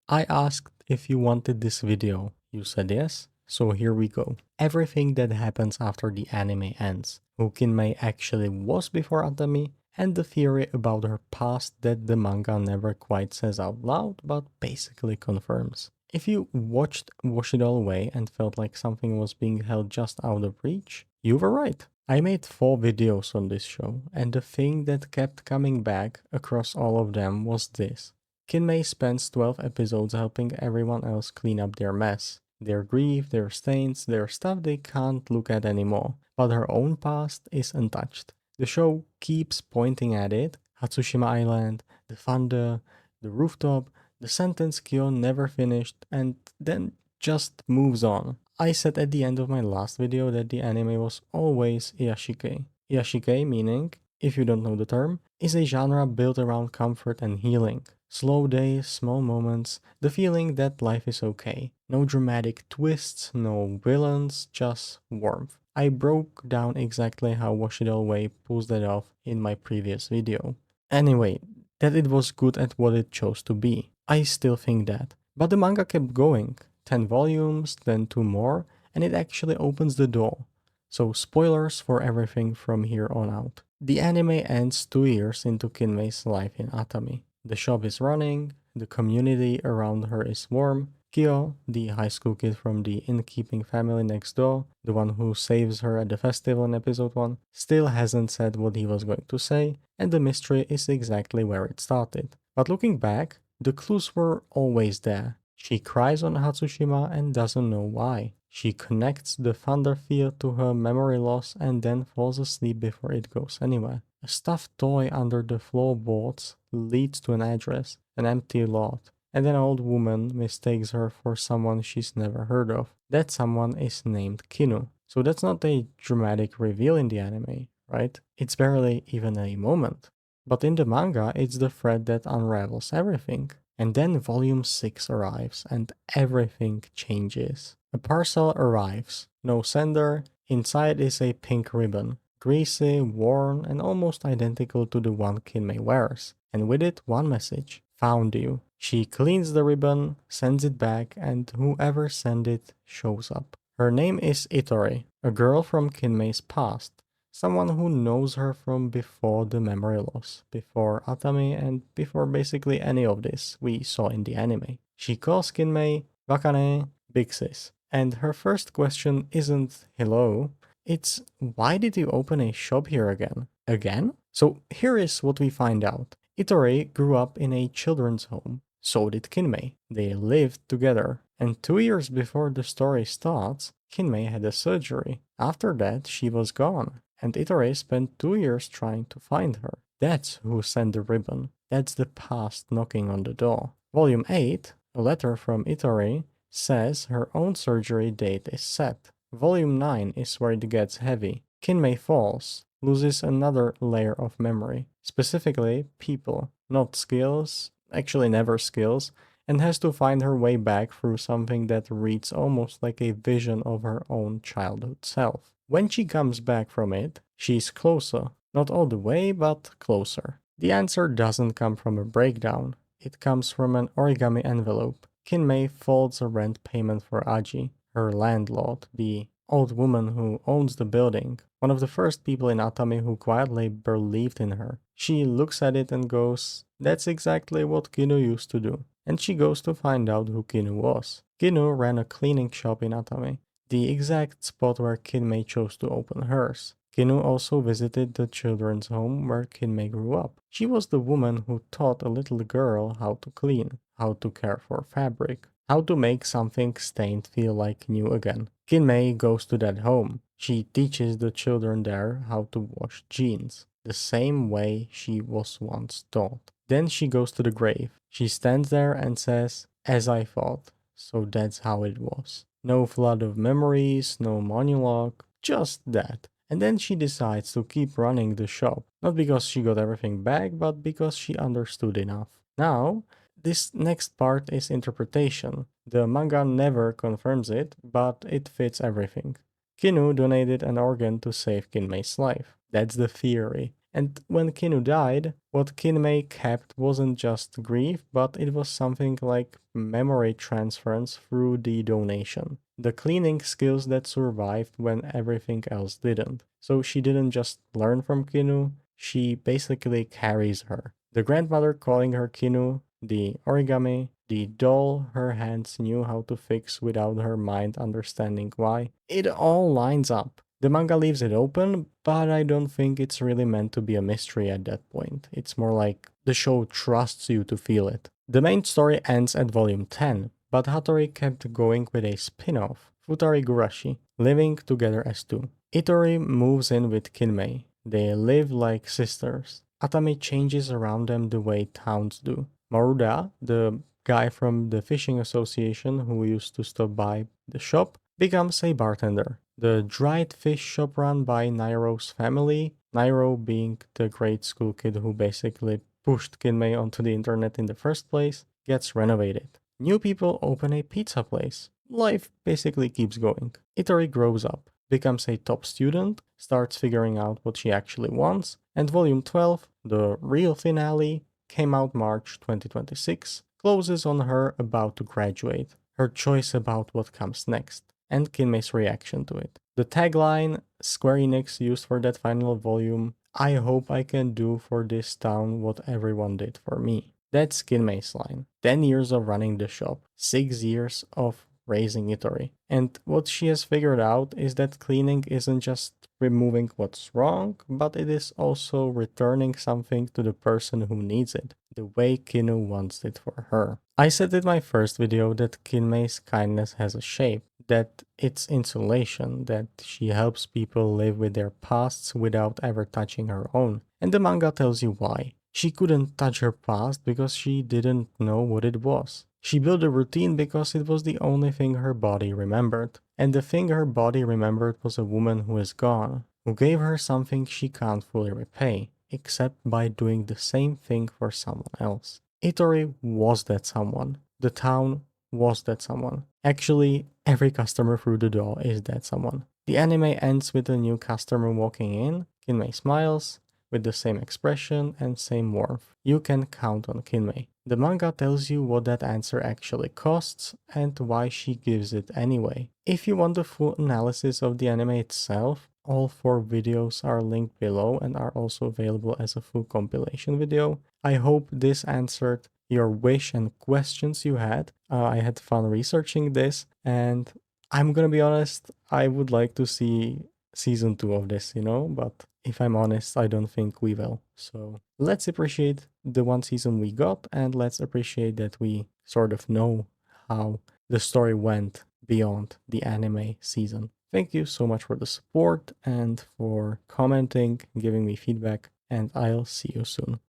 I asked if you wanted this video. You said yes, so here we go. Everything that happens after the anime ends, who Kinmei actually was before Atami, and the theory about her past that the manga never quite says out loud, but basically confirms. If you watched Wash It All Away and felt like something was being held just out of reach, you were right. I made 4 videos on this show, and the thing that kept coming back across all of them was this. Kinmei spends 12 episodes helping everyone else clean up their mess. Their grief, their stains, their stuff they can't look at anymore. But her own past is untouched. The show keeps pointing at it. Hatsushima Island, the thunder, the rooftop, the sentence Kyo never finished, and then just moves on. I said at the end of my last video that the anime was always iyashikei. Iyashikei meaning, if you don't know the term, is a genre built around comfort and healing. Slow days, small moments, the feeling that life is okay. No dramatic twists, no villains, just warmth. I broke down exactly how Wash It All Away pulls that off in my previous video. Anyway, that it was good at what it chose to be. I still think that. But the manga kept going. 10 volumes, then 2 more, and it actually opens the door. So spoilers for everything from here on out. The anime ends 2 years into Kinmei's life in Atami. The shop is running, the community around her is warm. Kyo, the high school kid from the innkeeping family next door, the one who saves her at the festival in episode 1, still hasn't said what he was going to say, and the mystery is exactly where it started. But looking back, the clues were always there. She cries on Hatsushima and doesn't know why. She connects the thunder field to her memory loss and then falls asleep before it goes anywhere. A stuffed toy under the floorboards leads to an address, an empty lot, and an old woman mistakes her for someone she's never heard of. That someone is named Kinu. So that's not a dramatic reveal in the anime, right? It's barely even a moment. But in the manga, it's the thread that unravels everything. And then volume 6 arrives and everything changes. A parcel arrives, no sender, inside is a pink ribbon, greasy, worn, and almost identical to the one Kinmei wears. And with it, one message, found you. She cleans the ribbon, sends it back, and whoever sent it shows up. Her name is Itori, a girl from Kinmei's past. Someone who knows her from before the memory loss, before Atami, and before basically any of this we saw in the anime. She calls Kinmei Wakane Big Sis, and her first question isn't hello, it's why did you open a shop here again? Again? So here is what we find out. Itori grew up in a children's home. So did Kinmei. They lived together. And 2 years before the story starts, Kinmei had a surgery. After that, she was gone. And Itori spent 2 years trying to find her. That's who sent the ribbon. That's the past knocking on the door. Volume 8, a letter from Itori, says her own surgery date is set. Volume 9 is where it gets heavy. Kinmei falls, loses another layer of memory. Specifically, people, not skills, actually never skills, and has to find her way back through something that reads almost like a vision of her own childhood self. When she comes back from it, she's closer. Not all the way, but closer. The answer doesn't come from a breakdown. It comes from an origami envelope. Kinmei folds a rent payment for Aji, her landlord, the old woman who owns the building, one of the first people in Atami who quietly believed in her. She looks at it and goes, that's exactly what Kinu used to do. And she goes to find out who Kinu was. Kinu ran a cleaning shop in Atami, the exact spot where Kinmei chose to open hers. Kinu also visited the children's home where Kinmei grew up. She was the woman who taught a little girl how to clean, how to care for fabric, how to make something stained feel like new again. Kinmei goes to that home. She teaches the children there how to wash jeans, the same way she was once taught. Then she goes to the grave. She stands there and says, as I thought. So that's how it was. No flood of memories, no monologue, just that. And then she decides to keep running the shop, not because she got everything back, but because she understood enough. Now, this next part is interpretation. The manga never confirms it, but it fits everything. Kinu donated an organ to save Kinmei's life. That's the theory. And when Kinu died, what Kinmei kept wasn't just grief, but it was something like memory transference through the donation. The cleaning skills that survived when everything else didn't. So she didn't just learn from Kinu, she basically carries her. The grandmother calling her Kinu, the origami, the doll her hands knew how to fix without her mind understanding why. It all lines up. The manga leaves it open, but I don't think it's really meant to be a mystery at that point. It's more like the show trusts you to feel it. The main story ends at volume 10, but Hattori kept going with a spin-off, Futari Gurashi, living together as two. Itori moves in with Kinmei. They live like sisters. Atami changes around them the way towns do. Maruda, the guy from the fishing association who used to stop by the shop, becomes a bartender. The dried fish shop run by Nairo's family, Nairo being the grade school kid who basically pushed Kinmei onto the internet in the first place, gets renovated. New people open a pizza place. Life basically keeps going. Itori grows up, becomes a top student, starts figuring out what she actually wants, and Volume 12, the real finale, came out March 2026, closes on her about to graduate, her choice about what comes next, and Kinmei's reaction to it. The tagline Square Enix used for that final volume, I hope I can do for this town what everyone did for me. That's Kinmei's line. 10 years of running the shop, 6 years of raising Itori. And what she has figured out is that cleaning isn't just removing what's wrong, but it is also returning something to the person who needs it, the way Kinu wants it for her. I said in my first video that Kinmei's kindness has a shape, that it's insulation, that she helps people live with their pasts without ever touching her own. And the manga tells you why. She couldn't touch her past because she didn't know what it was. She built a routine because it was the only thing her body remembered. And the thing her body remembered was a woman who is gone, who gave her something she can't fully repay, except by doing the same thing for someone else. Itori was that someone. The town was that someone. Actually, every customer through the door is that someone. The anime ends with a new customer walking in. Kinmei smiles, with the same expression and same warmth. You can count on Kinmei. The manga tells you what that answer actually costs and why she gives it anyway. If you want the full analysis of the anime itself, all 4 videos are linked below and are also available as a full compilation video. I hope this answered your wish and questions you had. I had fun researching this, and I'm gonna be honest, I would like to see season 2 of this, but if I'm honest, I don't think we will. So let's appreciate the one season we got, and let's appreciate that we sort of know how the story went beyond the anime season. Thank you so much for the support and for commenting, giving me feedback, and I'll see you soon.